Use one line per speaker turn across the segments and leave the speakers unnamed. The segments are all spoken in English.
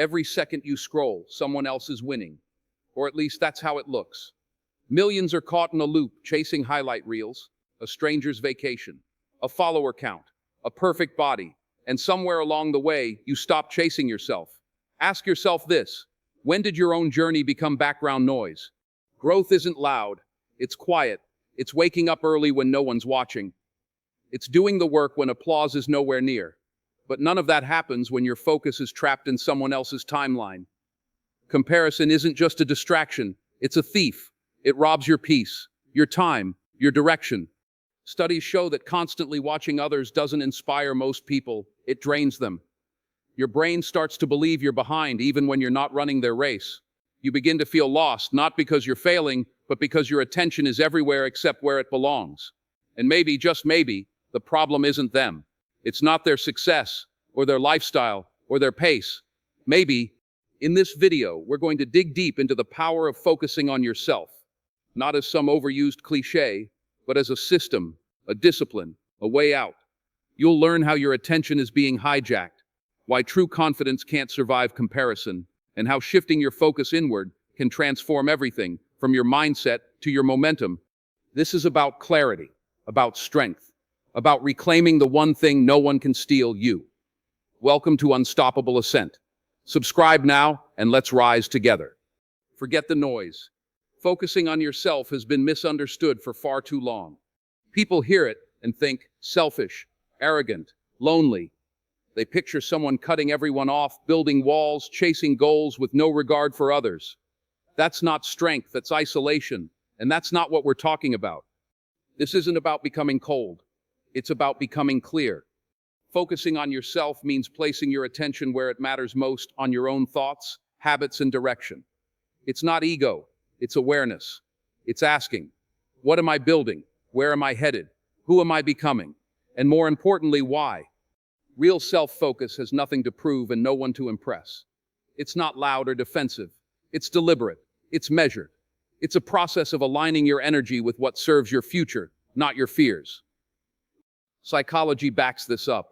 Every second you scroll, someone else is winning. Or at least that's how it looks. Millions are caught in a loop, chasing highlight reels, a stranger's vacation, a follower count, a perfect body, and somewhere along the way, you stop chasing yourself. Ask yourself this: when did your own journey become background noise? Growth isn't loud, it's quiet. It's waking up early when no one's watching. It's doing the work when applause is nowhere near. But none of that happens when your focus is trapped in someone else's timeline. Comparison isn't just a distraction, it's a thief. It robs your peace, your time, your direction. Studies show that constantly watching others doesn't inspire most people, it drains them. Your brain starts to believe you're behind even when you're not running their race. You begin to feel lost, not because you're failing, but because your attention is everywhere except where it belongs. And maybe, just maybe, the problem isn't them. It's not their success, or their lifestyle, or their pace. Maybe, in this video, we're going to dig deep into the power of focusing on yourself. Not as some overused cliche, but as a system, a discipline, a way out. You'll learn how your attention is being hijacked, why true confidence can't survive comparison, and how shifting your focus inward can transform everything, from your mindset to your momentum. This is about clarity, about strength, about reclaiming the one thing no one can steal: you. Welcome to Unstoppable Ascent. Subscribe now, and let's rise together. Forget the noise. Focusing on yourself has been misunderstood for far too long. People hear it and think selfish, arrogant, lonely. They picture someone cutting everyone off, building walls, chasing goals with no regard for others. That's not strength, that's isolation, and that's not what we're talking about. This isn't about becoming cold. It's about becoming clear. Focusing on yourself means placing your attention where it matters most, on your own thoughts, habits, and direction. It's not ego, it's awareness. It's asking, what am I building? Where am I headed? Who am I becoming? And more importantly, why? Real self-focus has nothing to prove and no one to impress. It's not loud or defensive. It's deliberate. It's measured. It's a process of aligning your energy with what serves your future, not your fears. Psychology backs this up.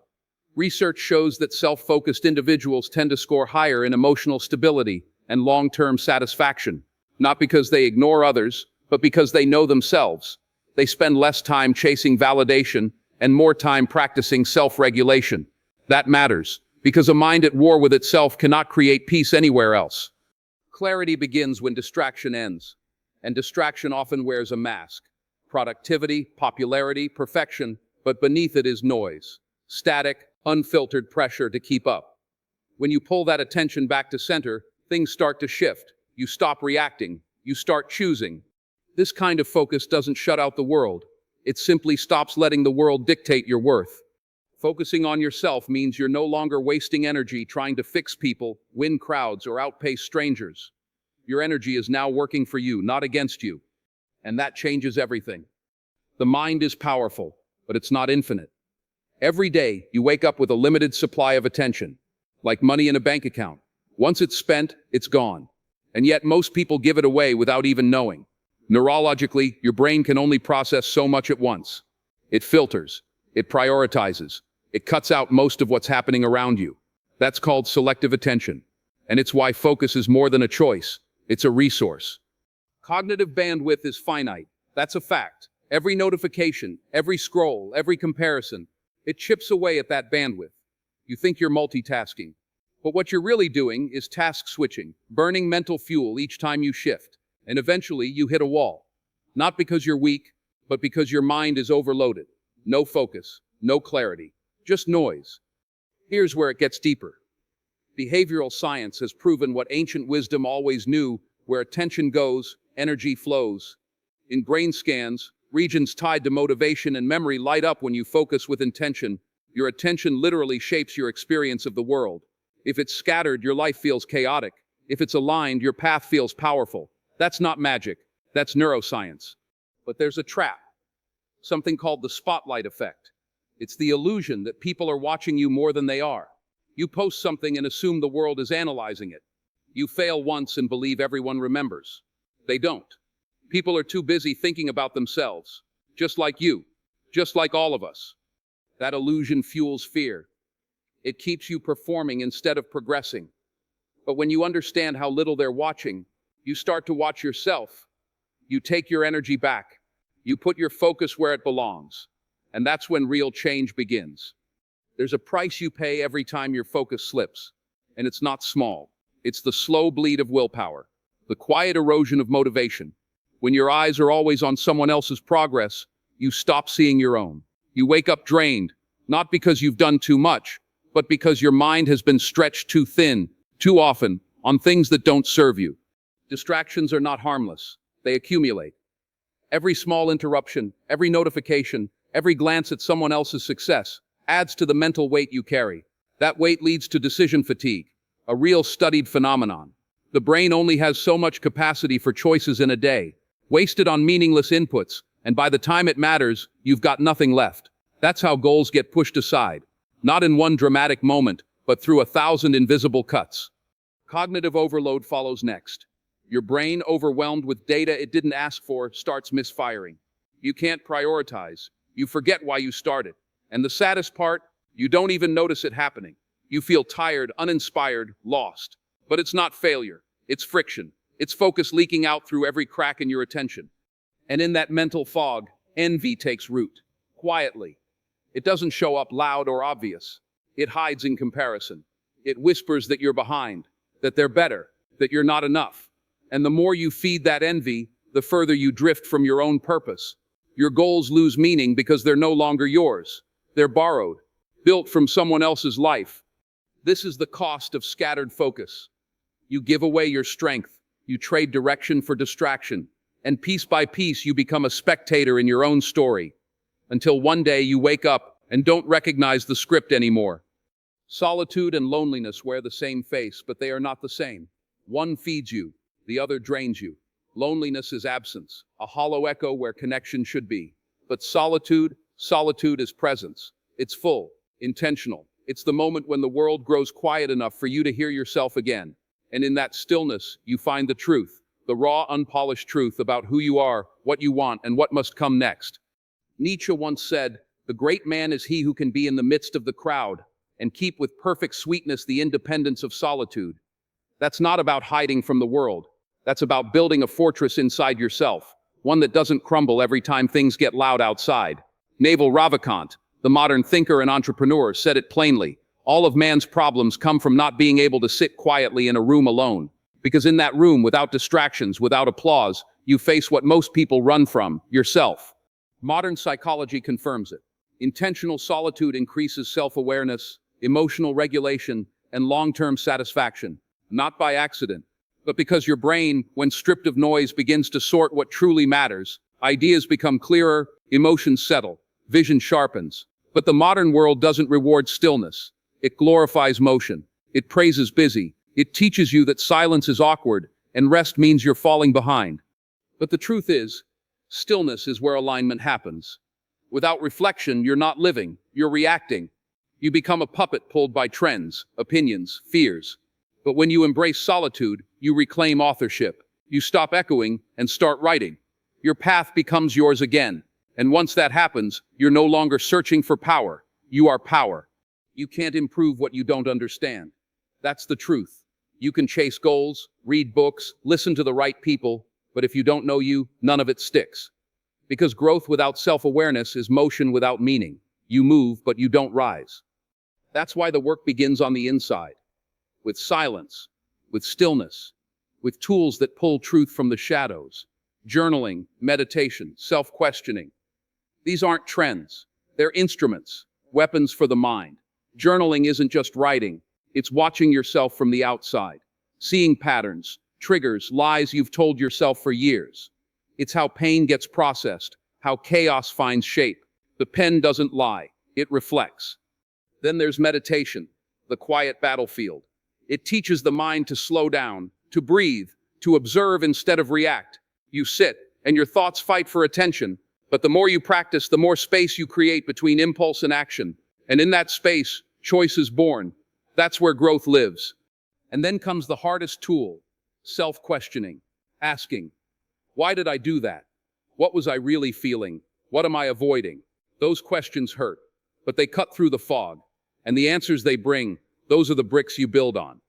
Research shows that self-focused individuals tend to score higher in emotional stability and long-term satisfaction, not because they ignore others, but because they know themselves. They spend less time chasing validation and more time practicing self-regulation. That matters, because a mind at war with itself cannot create peace anywhere else. Clarity begins when distraction ends, and distraction often wears a mask. Productivity, popularity, perfection, but beneath it is noise, static, unfiltered pressure to keep up. When you pull that attention back to center, things start to shift. You stop reacting. You start choosing. This kind of focus doesn't shut out the world. It simply stops letting the world dictate your worth. Focusing on yourself means you're no longer wasting energy trying to fix people, win crowds, or outpace strangers. Your energy is now working for you, not against you. And that changes everything. The mind is powerful, but it's not infinite. Every day, you wake up with a limited supply of attention, like money in a bank account. Once it's spent, it's gone. And yet most people give it away without even knowing. Neurologically, your brain can only process so much at once. It filters, it prioritizes, it cuts out most of what's happening around you. That's called selective attention. And it's why focus is more than a choice, it's a resource. Cognitive bandwidth is finite, that's a fact. Every notification, every scroll, every comparison, it chips away at that bandwidth. You think you're multitasking, but what you're really doing is task switching, burning mental fuel each time you shift, and eventually you hit a wall. Not because you're weak, but because your mind is overloaded. No focus, no clarity, just noise. Here's where it gets deeper. Behavioral science has proven what ancient wisdom always knew: where attention goes, energy flows. In brain scans, regions tied to motivation and memory light up when you focus with intention. Your attention literally shapes your experience of the world. If it's scattered, your life feels chaotic. If it's aligned, your path feels powerful. That's not magic, that's neuroscience. But there's a trap, something called the spotlight effect. It's the illusion that people are watching you more than they are. You post something and assume the world is analyzing it. You fail once and believe everyone remembers. They don't. People are too busy thinking about themselves, just like you, just like all of us. That illusion fuels fear. It keeps you performing instead of progressing. But when you understand how little they're watching, you start to watch yourself. You take your energy back. You put your focus where it belongs. And that's when real change begins. There's a price you pay every time your focus slips. And it's not small. It's the slow bleed of willpower, the quiet erosion of motivation. When your eyes are always on someone else's progress, you stop seeing your own. You wake up drained, not because you've done too much, but because your mind has been stretched too thin, too often, on things that don't serve you. Distractions are not harmless. They accumulate. Every small interruption, every notification, every glance at someone else's success adds to the mental weight you carry. That weight leads to decision fatigue, a real studied phenomenon. The brain only has so much capacity for choices in a day, wasted on meaningless inputs, and by the time it matters, you've got nothing left. That's how goals get pushed aside. Not in one dramatic moment, but through 1,000 invisible cuts. Cognitive overload follows next. Your brain, overwhelmed with data it didn't ask for, starts misfiring. You can't prioritize. You forget why you started. And the saddest part, you don't even notice it happening. You feel tired, uninspired, lost. But it's not failure. It's friction. It's focus leaking out through every crack in your attention. And in that mental fog, envy takes root. Quietly. It doesn't show up loud or obvious. It hides in comparison. It whispers that you're behind, that they're better, that you're not enough. And the more you feed that envy, the further you drift from your own purpose. Your goals lose meaning because they're no longer yours. They're borrowed, built from someone else's life. This is the cost of scattered focus. You give away your strength. You trade direction for distraction. And piece by piece, you become a spectator in your own story. Until one day you wake up and don't recognize the script anymore. Solitude and loneliness wear the same face, but they are not the same. One feeds you, the other drains you. Loneliness is absence, a hollow echo where connection should be. But solitude is presence. It's full, intentional. It's the moment when the world grows quiet enough for you to hear yourself again. And in that stillness, you find the truth, the raw, unpolished truth about who you are, what you want, and what must come next. Nietzsche once said, "The great man is he who can be in the midst of the crowd and keep with perfect sweetness the independence of solitude." That's not about hiding from the world. That's about building a fortress inside yourself, one that doesn't crumble every time things get loud outside. Naval Ravikant, the modern thinker and entrepreneur, said it plainly. All of man's problems come from not being able to sit quietly in a room alone. Because in that room, without distractions, without applause, you face what most people run from, yourself. Modern psychology confirms it. Intentional solitude increases self-awareness, emotional regulation, and long-term satisfaction. Not by accident, but because your brain, when stripped of noise, begins to sort what truly matters. Ideas become clearer, emotions settle, vision sharpens. But the modern world doesn't reward stillness. It glorifies motion. It praises busy. It teaches you that silence is awkward, and rest means you're falling behind. But the truth is, stillness is where alignment happens. Without reflection, you're not living, you're reacting. You become a puppet pulled by trends, opinions, fears. But when you embrace solitude, you reclaim authorship. You stop echoing and start writing. Your path becomes yours again. And once that happens, you're no longer searching for power. You are power. You can't improve what you don't understand. That's the truth. You can chase goals, read books, listen to the right people, but if you don't know you, none of it sticks. Because growth without self-awareness is motion without meaning. You move, but you don't rise. That's why the work begins on the inside. With silence, with stillness, with tools that pull truth from the shadows. Journaling, meditation, self-questioning. These aren't trends. They're instruments, weapons for the mind. Journaling isn't just writing. It's watching yourself from the outside. Seeing patterns, triggers, lies you've told yourself for years. It's how pain gets processed, how chaos finds shape. The pen doesn't lie. It reflects. Then there's meditation, the quiet battlefield. It teaches the mind to slow down, to breathe, to observe instead of react. You sit, and your thoughts fight for attention, but the more you practice, the more space you create between impulse and action. And in that space, choice is born. That's where growth lives. And then comes the hardest tool, self-questioning, asking, why did I do that? What was I really feeling? What am I avoiding? Those questions hurt, but they cut through the fog. And the answers they bring, those are the bricks you build on.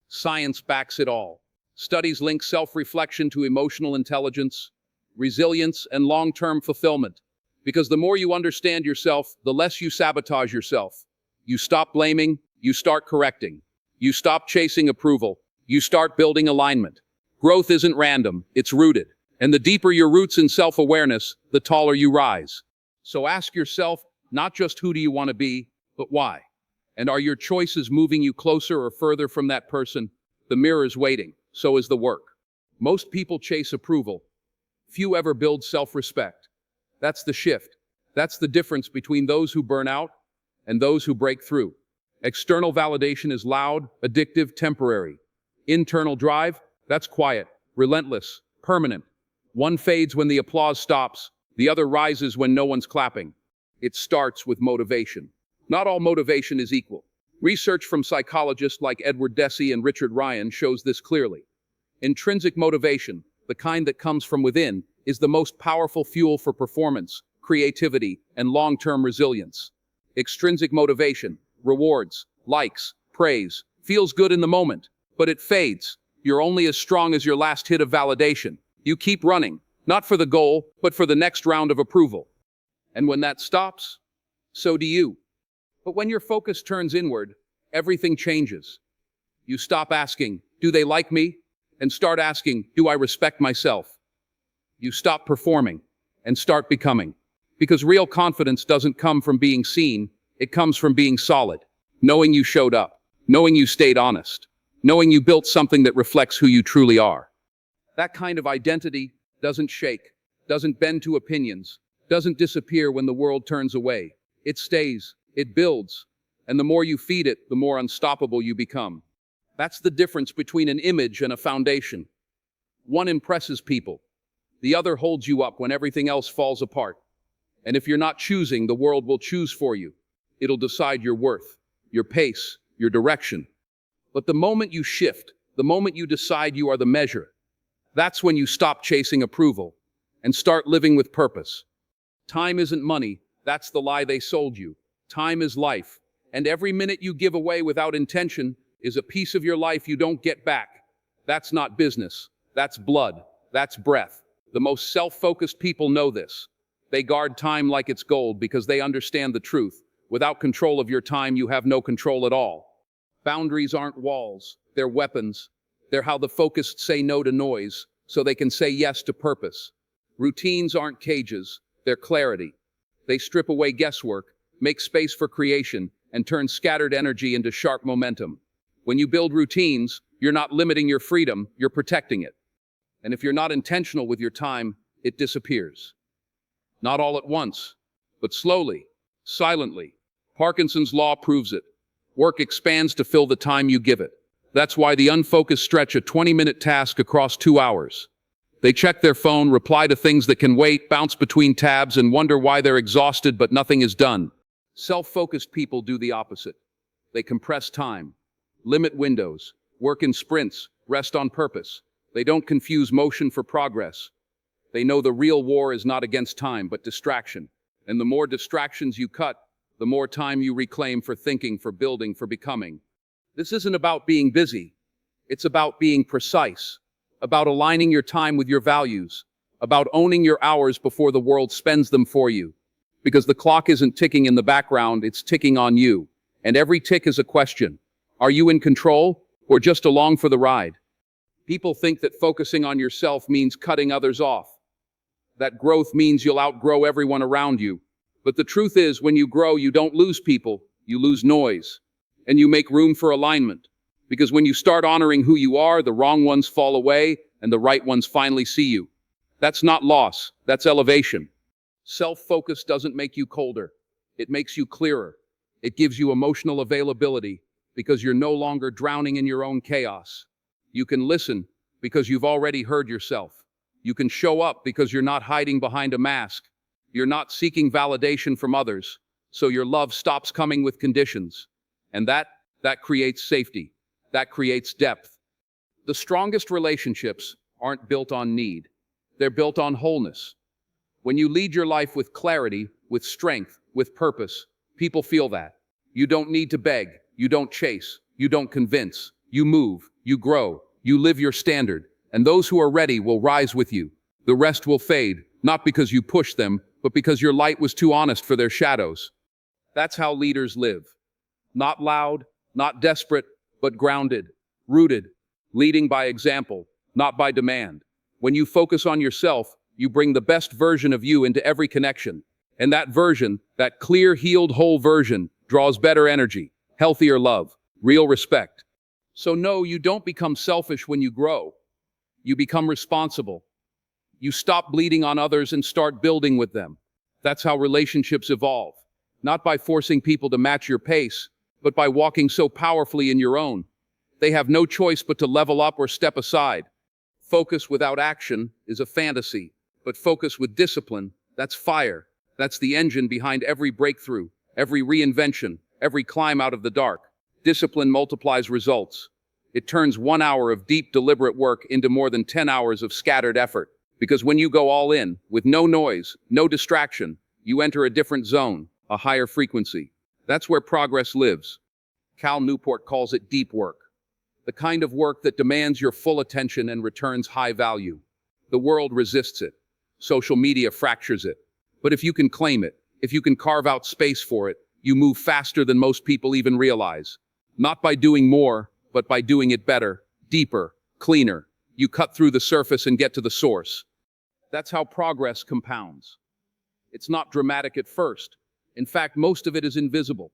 Science backs it all. Studies link self-reflection to emotional intelligence, resilience, and long-term fulfillment. Because the more you understand yourself, the less you sabotage yourself. You stop blaming, you start correcting. You stop chasing approval, you start building alignment. Growth isn't random, it's rooted. And the deeper your roots in self-awareness, the taller you rise. So ask yourself, not just who do you want to be, but why? And are your choices moving you closer or further from that person? The mirror is waiting, so is the work. Most people chase approval. Few ever build self-respect. That's the shift. That's the difference between those who burn out and those who break through. External validation is loud, addictive, temporary. Internal drive, that's quiet, relentless, permanent. One fades when the applause stops, the other rises when no one's clapping. It starts with motivation. Not all motivation is equal. Research from psychologists like Edward Deci and Richard Ryan shows this clearly. Intrinsic motivation, the kind that comes from within, is the most powerful fuel for performance, creativity, and long-term resilience. Extrinsic motivation, rewards, likes, praise, feels good in the moment, but it fades. You're only as strong as your last hit of validation. You keep running, not for the goal, but for the next round of approval. And when that stops, so do you. But when your focus turns inward, everything changes. You stop asking, do they like me? And start asking, do I respect myself? You stop performing and start becoming. Because real confidence doesn't come from being seen, it comes from being solid. Knowing you showed up, knowing you stayed honest, knowing you built something that reflects who you truly are. That kind of identity doesn't shake, doesn't bend to opinions, doesn't disappear when the world turns away. It stays, it builds, and the more you feed it, the more unstoppable you become. That's the difference between an image and a foundation. One impresses people, the other holds you up when everything else falls apart. And if you're not choosing, the world will choose for you. It'll decide your worth, your pace, your direction. But the moment you shift, the moment you decide you are the measure, that's when you stop chasing approval and start living with purpose. Time isn't money, that's the lie they sold you. Time is life, and every minute you give away without intention is a piece of your life you don't get back. That's not business, that's blood, that's breath. The most self-focused people know this. They guard time like it's gold because they understand the truth. Without control of your time, you have no control at all. Boundaries aren't walls, they're weapons. They're how the focused say no to noise, so they can say yes to purpose. Routines aren't cages, they're clarity. They strip away guesswork, make space for creation, and turn scattered energy into sharp momentum. When you build routines, you're not limiting your freedom, you're protecting it. And if you're not intentional with your time, it disappears. Not all at once, but slowly, silently. Parkinson's law proves it. Work expands to fill the time you give it. That's why the unfocused stretch a 20-minute task across 2 hours. They check their phone, reply to things that can wait, bounce between tabs, and wonder why they're exhausted but nothing is done. Self-focused people do the opposite. They compress time, limit windows, work in sprints, rest on purpose. They don't confuse motion for progress. They know the real war is not against time, but distraction. And the more distractions you cut, the more time you reclaim for thinking, for building, for becoming. This isn't about being busy. It's about being precise, about aligning your time with your values, about owning your hours before the world spends them for you. Because the clock isn't ticking in the background, it's ticking on you. And every tick is a question. Are you in control, or just along for the ride? People think that focusing on yourself means cutting others off. That growth means you'll outgrow everyone around you. But the truth is, when you grow, you don't lose people, you lose noise. And you make room for alignment. Because when you start honoring who you are, the wrong ones fall away, and the right ones finally see you. That's not loss, that's elevation. Self-focus doesn't make you colder. It makes you clearer. It gives you emotional availability, because you're no longer drowning in your own chaos. You can listen, because you've already heard yourself. You can show up because you're not hiding behind a mask. You're not seeking validation from others, so your love stops coming with conditions. And that creates safety. That creates depth. The strongest relationships aren't built on need. They're built on wholeness. When you lead your life with clarity, with strength, with purpose, people feel that. You don't need to beg. You don't chase. You don't convince. You move. You grow, you live your standard, and those who are ready will rise with you. The rest will fade, not because you pushed them, but because your light was too honest for their shadows. That's how leaders live. Not loud, not desperate, but grounded, rooted, leading by example, not by demand. When you focus on yourself, you bring the best version of you into every connection. And that version, that clear, healed, whole version, draws better energy, healthier love, real respect. So no, you don't become selfish when you grow. You become responsible. You stop bleeding on others and start building with them. That's how relationships evolve. Not by forcing people to match your pace, but by walking so powerfully in your own. They have no choice but to level up or step aside. Focus without action is a fantasy, but focus with discipline, that's fire. That's the engine behind every breakthrough, every reinvention, every climb out of the dark. Discipline multiplies results. It turns 1 hour of deep, deliberate work into more than 10 hours of scattered effort. Because when you go all in, with no noise, no distraction, you enter a different zone, a higher frequency. That's where progress lives. Cal Newport calls it deep work. The kind of work that demands your full attention and returns high value. The world resists it. Social media fractures it. But if you can claim it, if you can carve out space for it, you move faster than most people even realize. Not by doing more, but by doing it better, deeper, cleaner. You cut through the surface and get to the source. That's how progress compounds. It's not dramatic at first. In fact, most of it is invisible.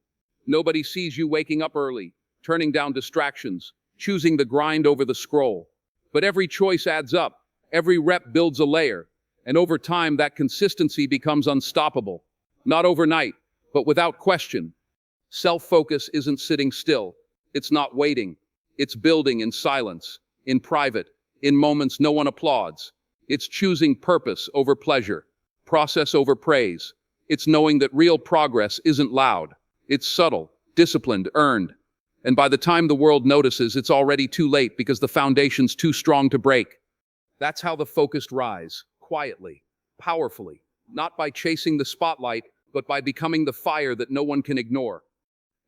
Nobody sees you waking up early, turning down distractions, choosing the grind over the scroll. But every choice adds up. Every rep builds a layer. And over time, that consistency becomes unstoppable. Not overnight, but without question. Self-focus isn't sitting still. It's not waiting. It's building in silence, in private, in moments no one applauds. It's choosing purpose over pleasure, process over praise. It's knowing that real progress isn't loud. It's subtle, disciplined, earned. And by the time the world notices, it's already too late because the foundation's too strong to break. That's how the focused rise. Quietly, powerfully, not by chasing the spotlight, but by becoming the fire that no one can ignore.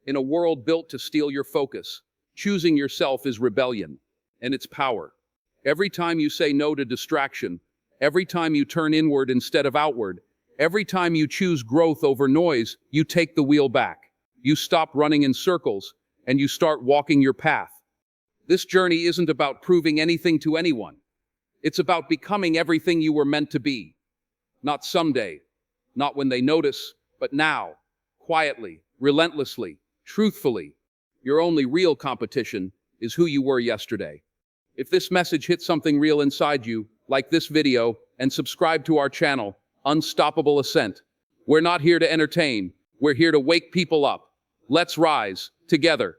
In a world built to steal your focus, choosing yourself is rebellion, and it's power. Every time you say no to distraction, every time you turn inward instead of outward, every time you choose growth over noise, you take the wheel back. You stop running in circles, and you start walking your path. This journey isn't about proving anything to anyone. It's about becoming everything you were meant to be. Not someday, not when they notice, but now, quietly, relentlessly, truthfully. Your only real competition is who you were yesterday. If this message hit something real inside you, like this video and subscribe to our channel, Unstoppable Ascent. We're not here to entertain, we're here to wake people up. Let's rise, together.